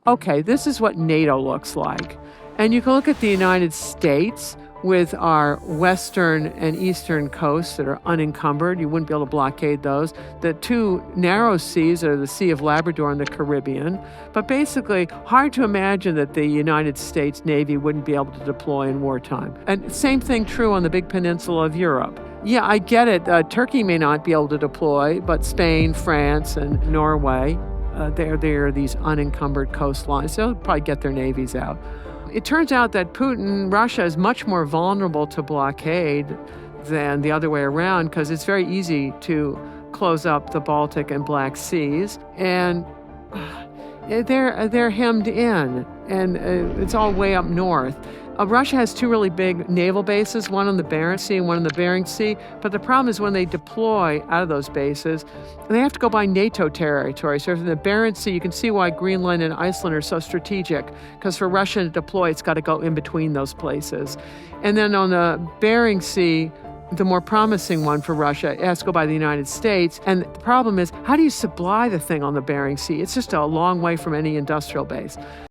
Okay, this is what NATO looks like. And you can look at the United States with our western and eastern coasts that are unencumbered. You wouldn't be able to blockade those. The two narrow seas are the Sea of Labrador and the Caribbean. But basically, hard to imagine that the United States Navy wouldn't be able to deploy in wartime. And same thing true on the big peninsula of Europe. Yeah, I get it. Turkey may not be able to deploy, but Spain, France, and Norway, there are these unencumbered coastlines. They'll probably get their navies out. It turns out that Russia is much more vulnerable to blockade than the other way around because it's very easy to close up the Baltic and Black Seas. And they're hemmed in, and it's all way up north. Russia has two really big naval bases, one on the Barents Sea and one in the Bering Sea. But the problem is when they deploy out of those bases, they have to go by NATO territory. So in the Barents Sea, you can see why Greenland and Iceland are so strategic, because for Russia to deploy, it's got to go in between those places. And then on the Bering Sea, the more promising one for Russia, it has to go by the United States. And the problem is, how do you supply the thing on the Bering Sea? It's just a long way from any industrial base.